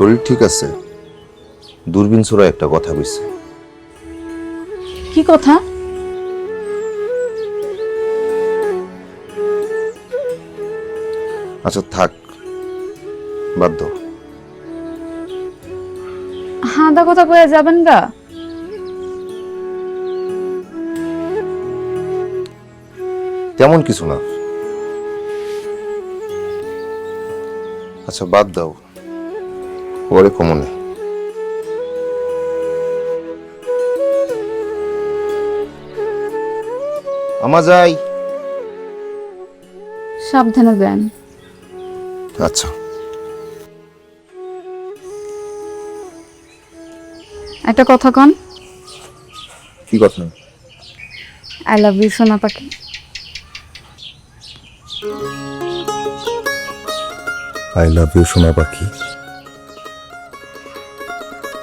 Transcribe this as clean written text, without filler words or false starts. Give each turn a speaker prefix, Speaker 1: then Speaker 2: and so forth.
Speaker 1: শরীর ঠিক আছে, দূরবীন ছোড়া একটা কথা কইছে।
Speaker 2: কি কথা?
Speaker 1: আচ্ছা থাক, বাদ দাও।
Speaker 2: হাঁদা কথা কয়ে যাবেন গা?
Speaker 1: তেমন কিছু না। আচ্ছা বাদ দাও, ওরে কমনে। আমা যাই।
Speaker 2: সাবধানে যান।
Speaker 1: আচ্ছা।
Speaker 2: একটা কথা কন।
Speaker 1: কি কথা?
Speaker 2: আই লাভ ইউ সোনা পাখি।
Speaker 1: আই লাভ ইউ সোনা পাখি।